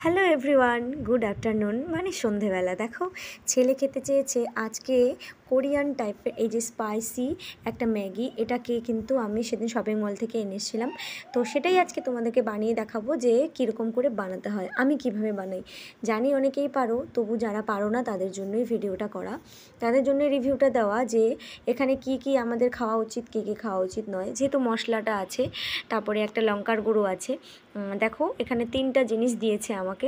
Hello everyone, good afternoon. মানে সন্ধেবেলা দেখো, ছেলে খেতে চেয়েছে আজকে কোরিয়ান টাইপের এই যে স্পাইসি একটা ম্যাগি। এটাকে কিন্তু আমি সেদিন শপিং মল থেকে এনেছিলাম। তো সেটাই আজকে তোমাদেরকে বানিয়ে দেখাবো যে কীরকম করে বানাতে হয়, আমি কিভাবে বানাই। জানি অনেকেই পারো, তবু যারা পারো না তাদের জন্যই ভিডিওটা করা, তাদের জন্য রিভিউটা দেওয়া যে এখানে কি কি আমাদের খাওয়া উচিত, কী কী খাওয়া উচিত নয়। যেহেতু মশলাটা আছে, তারপরে একটা লঙ্কার গুঁড়ো আছে, দেখো এখানে 3টা জিনিস দিয়েছে আমাকে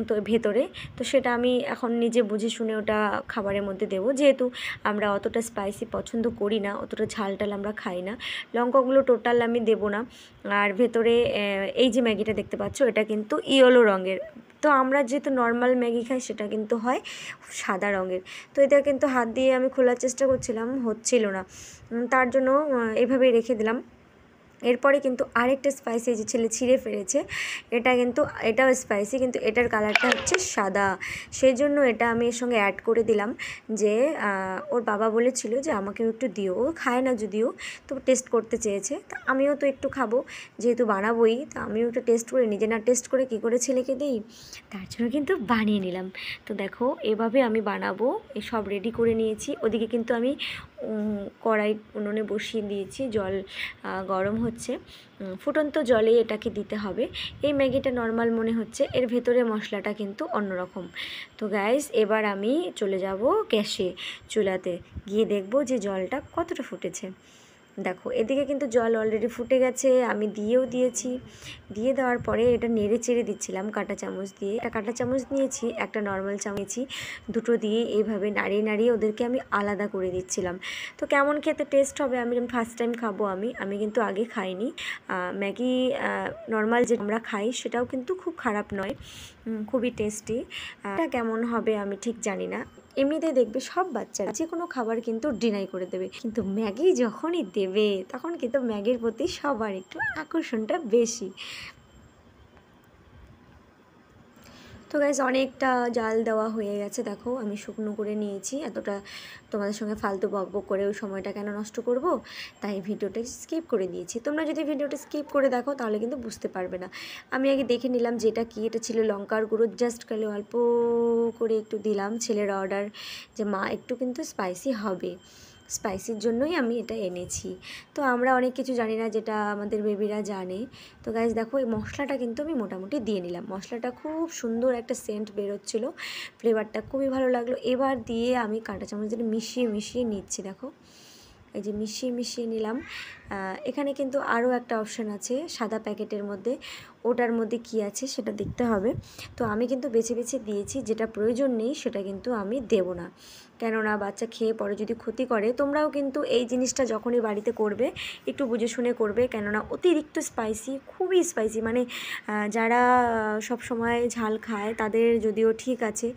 তো ভেতরে। তো সেটা আমি এখন নিজে বুঝে শুনে ওটা খাবারের মধ্যে দেবো, যেহেতু আমরা অতটা স্পাইসি পছন্দ করি না, অতটা ঝাল টাল আমরা খাই না। লঙ্কাগুলো টোটাল আমি দেবো না। আর ভেতরে এই যে ম্যাগিটা দেখতে পাচ্ছ, এটা কিন্তু ইয়েলো রঙের। তো আমরা যেহেতু নর্মাল ম্যাগি খাই, সেটা কিন্তু হয় সাদা রঙের। তো এটা কিন্তু হাত দিয়ে আমি খোলার চেষ্টা করছিলাম, হচ্ছিল না, তার জন্য এভাবেই রেখে দিলাম। এরপরে কিন্তু আরেকটা স্পাইসি যে ছেলে ছিঁড়ে ফেলেছে, এটা কিন্তু এটাও স্পাইসি, কিন্তু এটার কালারটা হচ্ছে সাদা। সেই জন্য এটা আমি এর সঙ্গে অ্যাড করে দিলাম। যে ওর বাবা বলেছিল যে আমাকেও একটু দিও, ও খায় না যদিও, তো টেস্ট করতে চেয়েছে। তা আমিও তো একটু খাবো, যেহেতু বানাবোই, তা আমিও একটু টেস্ট করে, নিজে না টেস্ট করে কী করে ছেলেকে দিই, তার জন্য কিন্তু বানিয়ে নিলাম। তো দেখো এভাবে আমি বানাবো, সব রেডি করে নিয়েছি। ওদিকে কিন্তু আমি কড়াই উনুনে বসিয়ে দিয়েছি, জল গরম হচ্ছে, ফুটন্ত জলে এটাকে দিতে হবে। এই ম্যাগিটা নর্মাল মনে হচ্ছে, এর ভেতরে মশলাটা কিন্তু অন্যরকম। তো গাইস, এবার আমি চলে যাব গ্যাসে, চুলাতে গিয়ে দেখব যে জলটা কতটা ফুটেছে। দেখো এদিকে কিন্তু জল অলরেডি ফুটে গেছে, আমি দিয়েও দিয়েছি। দিয়ে দেওয়ার পরে এটা নেড়ে চেড়ে দিচ্ছিলাম কাঁটা চামচ দিয়ে। একটা কাঁটা চামচ নিয়েছি, একটা নর্মাল চামচ নিয়েছি, দুটো দিয়ে এইভাবে নাড়িয়ে নাড়িয়ে ওদেরকে আমি আলাদা করে দিচ্ছিলাম। তো কেমন খেতে টেস্ট হবে, আমি ফার্স্ট টাইম খাবো, আমি কিন্তু আগে খাইনি ম্যাগি। নর্মাল যে আমরা খাই সেটাও কিন্তু খুব খারাপ নয়, খুবই টেস্টি। এটা কেমন হবে আমি ঠিক জানি না। এমনিতে দেখবে সব বাচ্চারা যে কোনো খাবার কিন্তু ডিনাই করে দেবে, কিন্তু ম্যাগি যখনই দেবে তখন কিন্তু ম্যাগির প্রতি সবার একটু আকর্ষণটা বেশি। তো গাইজ, অনেকটা জাল দেওয়া হয়ে গেছে, দেখো আমি শুকনো করে নিয়েছি। এতটা তোমাদের সঙ্গে ফালতু বকবক করে ওই সময়টা কেন নষ্ট করব, তাই ভিডিওটা স্কিপ করে দিয়েছি। তোমরা যদি ভিডিওটা স্কিপ করে দেখো তাহলে কিন্তু বুঝতে পারবে না। আমি আগে দেখে নিলাম যে এটা কী। এটা ছিল লঙ্কার গুঁড়ো, জাস্ট খালি অল্প করে একটু দিলাম। ছেলের অর্ডার যে মা একটু কিন্তু স্পাইসি হবে, স্পাইসির জন্যই আমি এটা এনেছি। তো আমরা অনেক কিছু জানি না, যেটা আমাদের বেবিরা জানে। তো গাইজ দেখো, এই মশলাটা কিন্তু আমি মোটামুটি দিয়ে নিলাম। মশলাটা খুব সুন্দর একটা সেন্ট বেরোচ্ছিলো, ফ্লেভারটা খুবই ভালো লাগলো। এবার দিয়ে আমি কাঁটা চামচ দিয়ে মিশিয়ে মিশিয়ে নিচ্ছি। দেখো এই যে মিশিয়ে মিশিয়ে নিলাম। এখানে কিন্তু আরও একটা অপশান আছে সাদা প্যাকেটের মধ্যে, ওটার মধ্যে কি আছে সেটা দেখতে হবে। তো আমি কিন্তু বেছে বেছে দিয়েছি, যেটা প্রয়োজন নেই সেটা কিন্তু আমি দেব না, কেননা বাচ্চা খেয়ে পরে যদি ক্ষতি করে। তোমরাও কিন্তু এই জিনিসটা যখনই বাড়িতে করবে একটু বুঝে শুনে করবে, কেননা অতিরিক্ত স্পাইসি, খুবই স্পাইসি, মানে যারা সব সময় ঝাল খায় তাদের যদিও ঠিক আছে,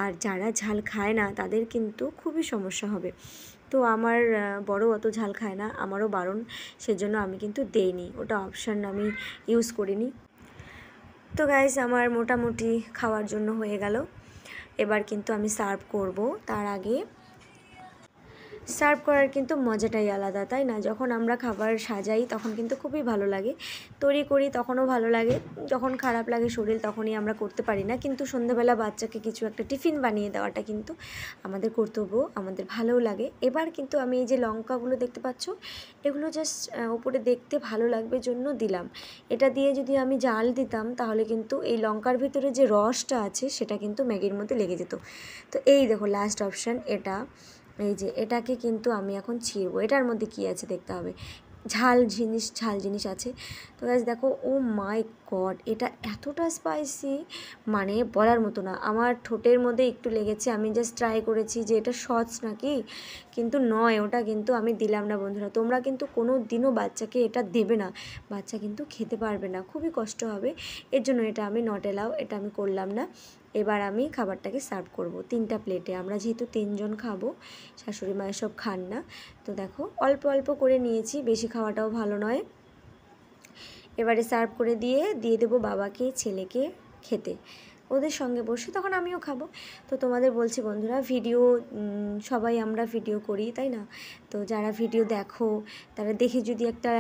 আর যারা ঝাল খায় না তাদের কিন্তু খুবই সমস্যা হবে। তো আমার বড় অত ঝাল খায় না, আমারও বারণ, সেজন্য আমি কিন্তু দেইনি, ওটা অপশান আমি ইউজ করিনি। তো গাইস, আমার মোটামুটি খাওয়ার জন্য হয়ে গেল। এবার কিন্তু আমি সার্ভ করব। তার আগে সার্ভ করার কিন্তু মজাটাই আলাদা, তাই না? যখন আমরা খাবার সাজাই তখন কিন্তু খুবই ভালো লাগে, তৈরি করি তখনও ভালো লাগে। যখন খারাপ লাগে শরীর তখনই আমরা করতে পারি না, কিন্তু সন্ধ্যাবেলা বাচ্চাকে কিছু একটা টিফিন বানিয়ে দেওয়াটা কিন্তু আমাদের কর্তব্য, আমাদের ভালোও লাগে। এবার কিন্তু আমি এই যে লঙ্কাগুলো দেখতে পাচ্ছ, এগুলো জাস্ট উপরে দেখতে ভালো লাগবে জন্য দিলাম। এটা দিয়ে যদি আমি জাল দিতাম তাহলে কিন্তু এই লঙ্কার ভিতরে যে রসটা আছে সেটা কিন্তু ম্যাগির মধ্যে লেগে যেত। তো এই দেখো লাস্ট অপশান এটা, এই যে এটাকে কিন্তু আমি এখন ছিঁড়বো। এটার মধ্যে কি আছে দেখতে হবে, ঝাল জিনিস আছে। তো গাইস দেখো, ও মাই গড, এটা এতটা স্পাইসি মানে বলার মতো না। আমার ঠোঁটের মধ্যে একটু লেগেছে, আমি জাস্ট ট্রাই করেছি যে এটা সস নাকি, কিন্তু নয়, ওটা কিন্তু আমি দিলাম না। বন্ধুরা, তোমরা কিন্তু কোনো দিনও বাচ্চাকে এটা দেবে না, বাচ্চা কিন্তু খেতে পারবে না, খুবই কষ্ট হবে। এর জন্য এটা আমি নট এলাও, এটা আমি করলাম না। এবার আমি খাবারটাকে সার্ভ করব 3টা প্লেটে। আমরা যেহেতু 3জন খাবো, শাশুড়ি মা এসব খান না। তো দেখো অল্প অল্প করে নিয়েছি, বেশি খাওয়াটাও ভালো নয়। এবারে সার্ভ করে দিয়ে দেবো বাবাকে ছেলেকে খেতে। ওদের সঙ্গে বসে তখন আমিও খাবো। তো তোমাদের বলছি বন্ধুরা, ভিডিও সবাই আমরা ভিডিও করি, তাই না? তো যারা ভিডিও দেখো তারা দেখে যদি একটা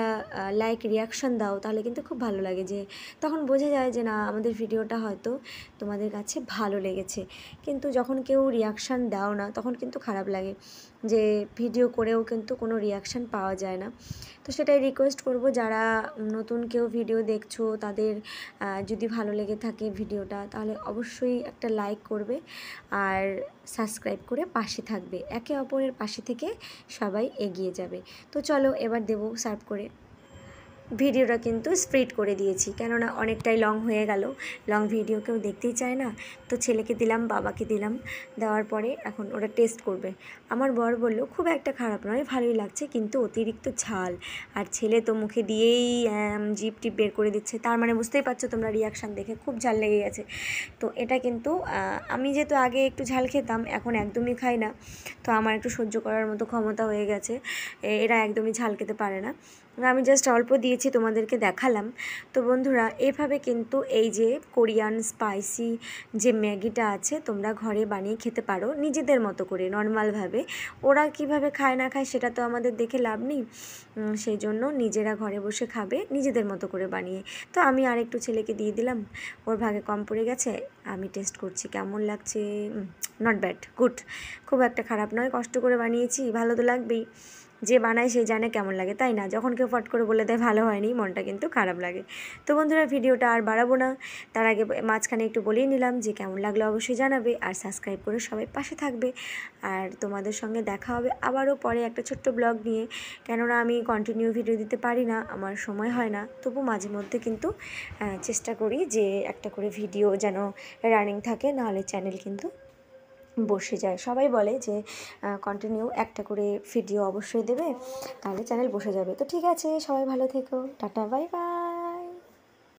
লাইক রিয়াকশান দাও তাহলে কিন্তু খুব ভালো লাগে, যে তখন বোঝা যায় যে না আমাদের ভিডিওটা হয়তো তোমাদের কাছে ভালো লেগেছে। কিন্তু যখন কেউ রিয়াকশান দাও না তখন কিন্তু খারাপ লাগে, যে ভিডিও করেও কিন্তু কোনো রিয়াকশান পাওয়া যায় না। তো সেটাই রিকোয়েস্ট করব, যারা নতুন কেউ ভিডিও দেখছো তাদের যদি ভালো লেগে থাকে ভিডিওটা তাহলে অবশ্যই একটা লাইক করবে আর সাবস্ক্রাইব করে পাশে থাকবে। একে অপরের পাশে থেকে সবাই এগিয়ে যাবে। তো চলো এবার দেবো সার্ভ করে। ভিডিওটা কিন্তু স্প্লিট করে দিয়েছি, কেননা অনেকটাই লং হয়ে গেল, লং ভিডিও কেউ দেখতেই চায় না। তো ছেলেকে দিলাম, বাবাকে দিলাম, দেওয়ার পরে এখন ওরা টেস্ট করবে। আমার বর বললো খুব একটা খারাপ নয়, ভালোই লাগছে, কিন্তু অতিরিক্ত ঝাল। আর ছেলে তো মুখে দিয়েই জিভ টিপ বের করে দিচ্ছে, তার মানে বুঝতেই পারছো তোমরা রিয়াকশান দেখে, খুব ঝাল লেগে গেছে। তো এটা কিন্তু আমি যেহেতু আগে একটু ঝাল খেতাম, এখন একদমই খাই না, তো আমার একটু সহ্য করার মতো ক্ষমতা হয়ে গেছে। এরা একদমই ঝাল খেতে পারে না, আমি জাস্ট অল্প দিয়েছি, তোমাদেরকে দেখালাম। তো বন্ধুরা, এভাবে কিন্তু এই যে কোরিয়ান স্পাইসি যে ম্যাগিটা আছে তোমরা ঘরে বানিয়ে খেতে পারো নিজেদের মতো করে, নর্মালভাবে। ওরা কিভাবে খায় না খায় সেটা তো আমাদের দেখে লাভ নেই, সেই জন্য নিজেরা ঘরে বসে খাবে নিজেদের মতো করে বানিয়ে। তো আমি আর একটু ছেলেকে দিয়ে দিলাম, ওর ভাগে কম পড়ে গেছে, আমি টেস্ট করছি কেমন লাগছে। নট ব্যাড, গুড, খুব একটা খারাপ নয়, কষ্ট করে বানিয়েছি, ভালো তো লাগবেই। যে বানায় সে জানে কেমন লাগে, তাই না? যখন কেউ ফট করে বলে দেয় ভালো হয়নি, মনটা কিন্তু খারাপ লাগে। তো বন্ধুরা, ভিডিওটা আর বাড়াবো না, তার আগে মাঝখানে একটু বলেই নিলাম যে কেমন লাগলো অবশ্যই জানাবে, আর সাবস্ক্রাইব করে সবাই পাশে থাকবে। আর তোমাদের সঙ্গে দেখা হবে আবারও পরে একটা ছোট্ট ব্লগ নিয়ে, কেননা আমি কন্টিনিউ ভিডিও দিতে পারি না, আমার সময় হয় না। তবু মাঝে মধ্যে কিন্তু চেষ্টা করি যে একটা করে ভিডিও যেন রানিং থাকে, নাহলে চ্যানেল কিন্তু বসে যায়। সবাই বলে যে কন্টিনিউ একটা করে ভিডিও অবশ্যই দেবে, তাহলে চ্যানেল বসে যাবে। তো ঠিক আছে, সবাই ভালো থেকো, টাটা, বাই বাই।